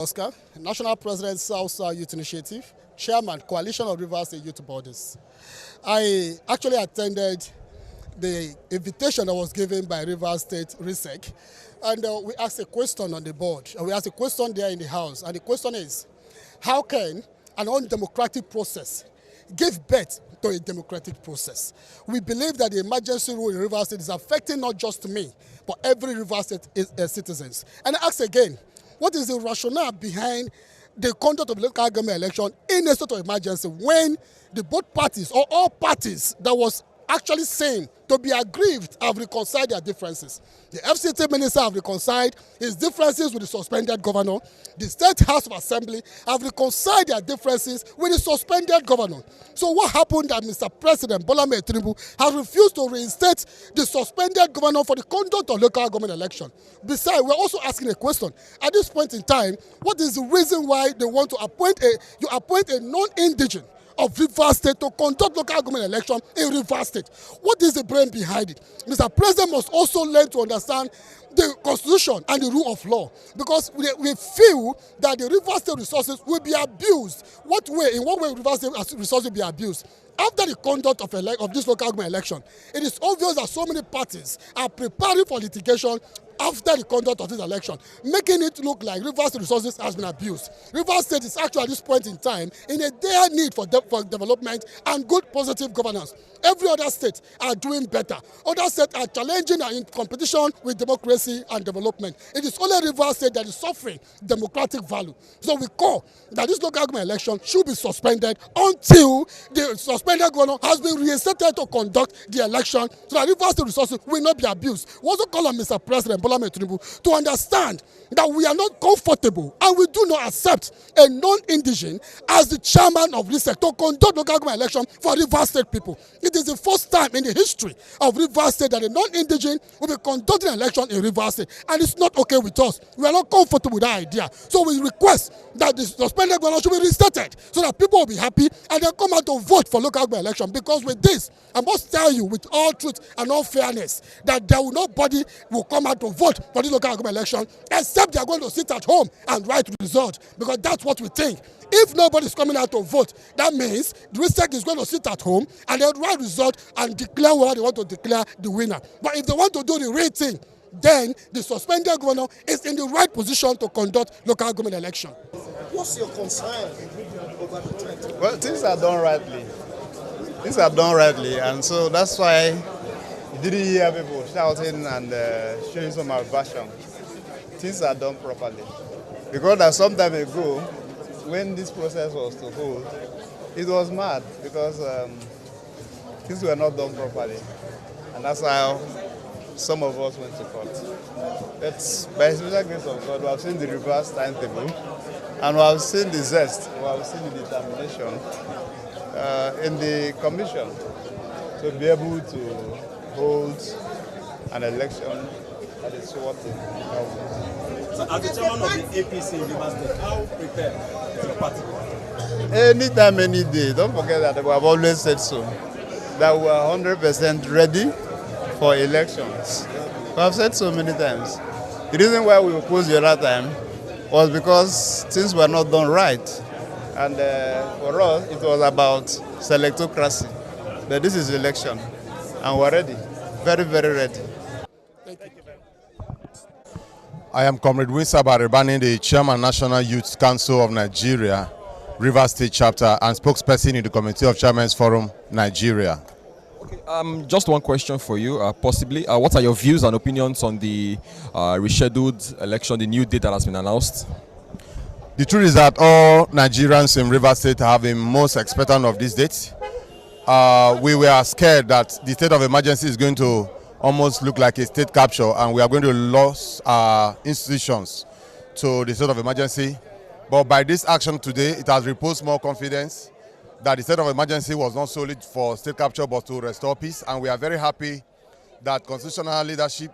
Oscar, National President, South Youth Initiative, Chairman, Coalition of Rivers State Youth Bodies. I actually attended the invitation that was given by Rivers State RISEC, and we asked a question on the board, and we asked a question there in the House, and the question is, how can an undemocratic process give birth to a democratic process? We believe that the emergency rule in Rivers State is affecting not just me, but every Rivers State citizens. And I ask again, what is the rationale behind the conduct of the local government election in a state of emergency when the both parties or all parties that was actually saying to be aggrieved have reconciled their differences? The FCT minister have reconciled his differences with the suspended governor. The State House of Assembly have reconciled their differences with the suspended governor. So what happened that Mr. President Bola Ahmed Tinubu has refused to reinstate the suspended governor for the conduct of local government election? Besides, we're also asking a question. At this point in time, what is the reason why they want to appoint a non-indigent of Rivers State to conduct local government election in Rivers State? What is the brain behind it? Mr. President must also learn to understand the constitution and the rule of law, because we feel that the Rivers State resources will be abused. In what way Rivers State resources will be abused? After the conduct of this local government election, it is obvious that so many parties are preparing for litigation after the conduct of this election, making it look like Rivers State resources has been abused. Rivers State is actually at this point in time in a dire need for development and good positive governance. Every other state are doing better. Other states are challenging and in competition with democracy and development. It is only Rivers State that is suffering democratic value. So we call that this local government election should be suspended until the suspended governor has been reinstated to conduct the election, so that Rivers State resources will not be abused. We also call on Mr. President Bola Ahmed Tinubu to understand that we are not comfortable and we do not accept a non-indigent as the chairman of RISEC to conduct local government election for Rivers State people. It is the first time in the history of Rivers State that a non-indigent will be conducting an election in Rivers State, and it's not okay with us. We are not comfortable with that idea. So we request that the suspended governor should be reinstated so that people will be happy and then come out to vote for local government election. Because with this, I must tell you with all truth and all fairness that nobody will come out to vote for the local government election except they are going to sit at home and write result, because that's what we think. If nobody is coming out to vote, that means the RISEC is going to sit at home and then write result and declare whether they want to declare the winner. But if they want to do the real thing, then the suspended governor is in the right position to conduct local government election. What's your concern over the trend? Well, things are done rightly. Things are done rightly, and so that's why you didn't hear people shouting and showing some aversion. Things are done properly. Because that some time ago, when this process was to hold, it was mad because things were not done properly. And that's how some of us went to court. It's by the special grace of God, we have seen the reverse timetable, and we have seen the zest, we have seen the determination in the commission to be able to hold an election that is worthy. So as the chairman of the APC in Rivers State, how prepared is your party? Anytime, any day. Don't forget that we have always said so, that we are 100% ready for elections. We have said so many times. The reason why we opposed the other time was because things were not done right. And for us, it was about selectocracy. But this is election, and we're ready, very, very ready. I am Comrade Winsa Barebani, the Chairman, National Youth Council of Nigeria, Rivers State Chapter, and spokesperson in the Committee of Chairmen's Forum, Nigeria. Okay, just one question for you, possibly. What are your views and opinions on the rescheduled election, the new date that has been announced? The truth is that all Nigerians in Rivers State have been most expectant of this date. We were scared that the state of emergency is going to almost look like a state capture, and we are going to lose our institutions to the state of emergency. But by this action today, it has reposed more confidence that the state of emergency was not solely for state capture but to restore peace. And we are very happy that constitutional leadership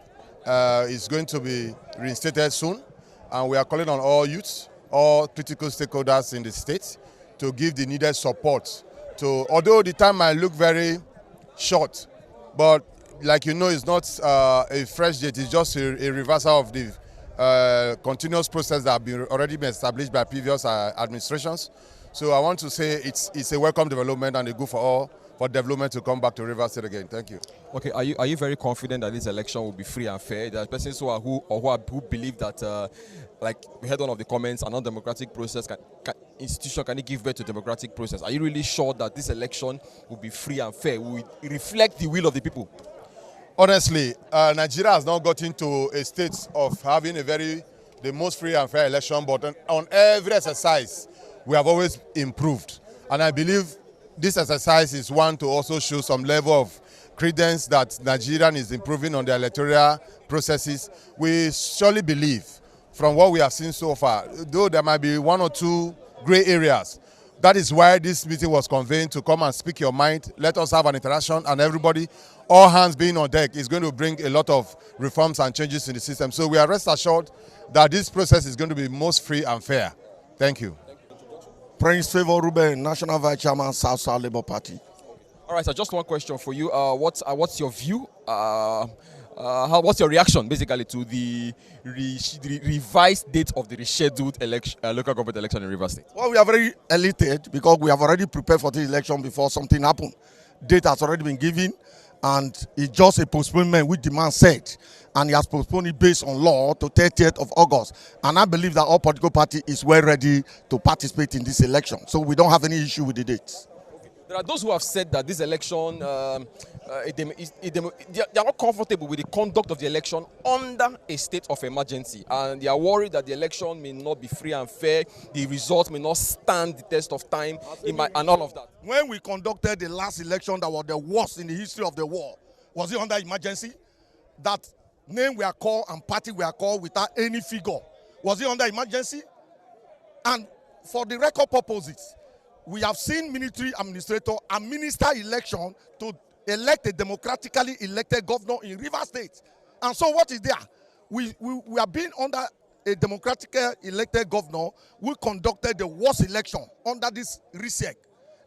is going to be reinstated soon. And we are calling on all youths, all critical stakeholders in the state to give the needed support. Although the time might look very short, but like you know, it's not a fresh date, it's just a reversal of the continuous process that have already been established by previous administrations. So I want to say it's a welcome development and a good for development to come back to Rivers State again. Thank you. Okay, are you very confident that this election will be free and fair? There are persons who believe that, like we heard one of the comments, an undemocratic process institution can give birth to democratic process. Are you really sure that this election will be free and fair? Will it reflect the will of the people? Honestly, Nigeria has now gotten to a state of having the most free and fair election, but on every exercise, we have always improved. And I believe this exercise is one to also show some level of credence that Nigerian is improving on the electoral processes. We surely believe, from what we have seen so far, though there might be one or two gray areas, that is why this meeting was convened, to come and speak your mind. Let us have an interaction, and everybody, all hands being on deck, is going to bring a lot of reforms and changes in the system. So we are rest assured that this process is going to be most free and fair. Thank you. Prince Favor Ruben, National Vice Chairman, South Labour Party. All right, so just one question for you. What's your view? What's your reaction, basically, to the revised date of the rescheduled local government election in Rivers State? Well, we are very elated because we have already prepared for this election before something happened. Date has already been given, and it's just a postponement which the man said. And he has postponed it based on law to 30th of August. And I believe that all political party is well ready to participate in this election. So we don't have any issue with the dates. There are those who have said that this election, they are not comfortable with the conduct of the election under a state of emergency. And they are worried that the election may not be free and fair, the results may not stand the test of time, and all of that. When we conducted the last election that was the worst in the history of the war, was it under emergency? That name were called and party were called without any figure. Was it under emergency? And for the record purposes, we have seen military administrator administer election to elect a democratically elected governor in Rivers State. And so what is there? We have been under a democratically elected governor who conducted the worst election under this RISEC.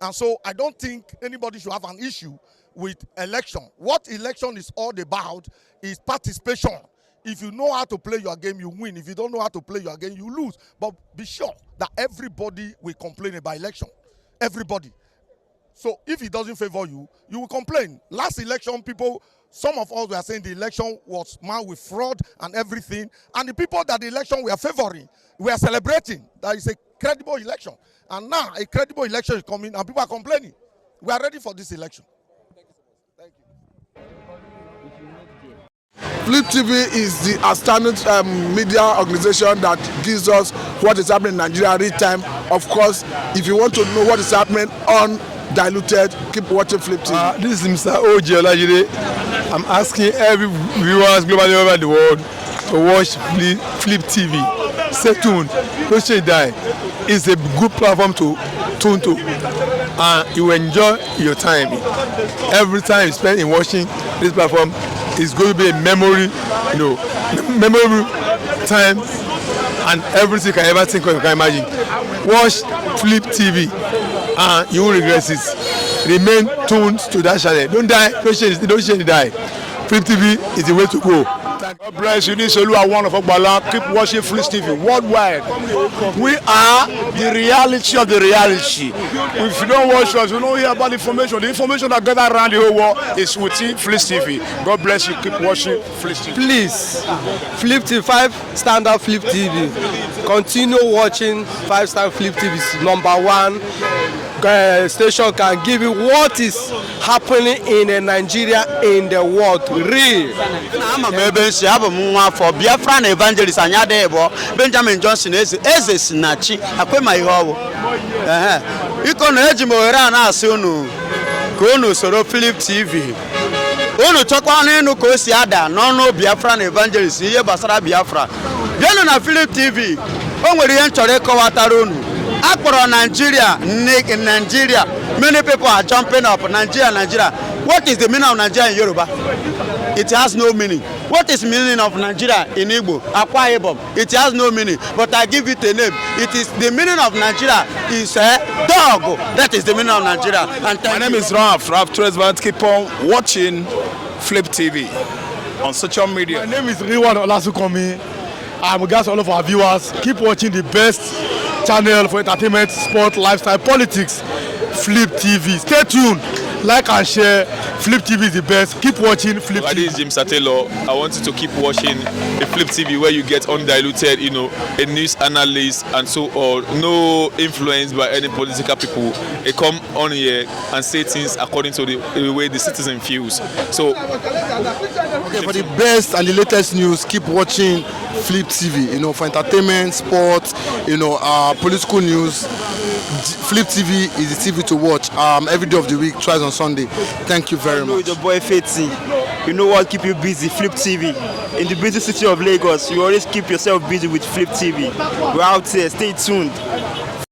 And so I don't think anybody should have an issue with election. What election is all about is participation. If you know how to play your game, you win. If you don't know how to play your game, you lose. But be sure that everybody will complain about election. Everybody. So if it doesn't favor you, you will complain. Last election, some of us were saying the election was marked with fraud and everything. And the people that the election were favoring, we are celebrating that it's a credible election. And now a credible election is coming and people are complaining. We are ready for this election. Thank you. Flip TV is the outstanding media organization that gives us what is happening in Nigeria real time. Of course, if you want to know what is happening undiluted, keep watching Flip TV. This is Mr. O.J. Olajide. I'm asking every viewers globally over the world to watch Flip TV. Stay tuned. Don't say die. It's a good platform to tune to, and you enjoy your time. Every time you spend in watching this platform is going to be a memory, memorable time, and everything you can ever think of, you can imagine. Watch Flip TV, and you won't regret it. Remain tuned to that channel. Don't die. Don't change. Die. Flip TV is the way to go. God bless you. This is Oluwa one of Ogbala. Keep watching Flip TV worldwide. We are the reality of the reality. If you don't watch us, you don't hear about the information. The information that gather around the whole world is within Flip TV. God bless you. Keep watching Flip TV. Please, Flip TV, 5-star Flip TV. Continue watching 5-star Flip TV. #1 station can give you what is happening in Nigeria, in the world, real. For Biafran evangelist Anyadebo, Benjamin Johnson eze sinachi akwema ihowo. Ikono ejimoera na ase unu ko unu soro Flip TV. Unu chokwa n'enu ko si ada n'onu Biafran evangelist ihe basara Biafra. Bienu na Flip TV. O nwere ihe nchọrọ ịkọwatara unu. Akpọrọ Nigeria, Nigeria. Many people are jumping up. Nigeria. What is the meaning of Nigeria in Yoruba? It has no meaning. What is the meaning of Nigeria in Igbo? Akwa Ibom. It has no meaning. But I give it a name. It is the meaning of Nigeria is a dog. That is the meaning of Nigeria. And my name is Raf Tresvant. Keep on watching Flip TV on social media. My name is Riwan Olasukomi. We got all of our viewers. Keep watching the best channel for entertainment, sport, lifestyle, politics. Flip TV. Stay tuned. Like and share. Flip TV is the best. Keep watching Flip TV. This is James Satelo. I want you to keep watching the Flip TV where you get undiluted, a news analyst and so on. No influence by any political people. They come on here and say things according to the way the citizen feels. So, okay, for the best and the latest news, keep watching Flip TV. For entertainment, sports, political news. Flip TV is the TV to watch every day of the week, twice on Sunday. Thank you very much. Your boy Fetty. You know what keep you busy? Flip TV. In the busy city of Lagos, you always keep yourself busy with Flip TV. We're out here. Stay tuned.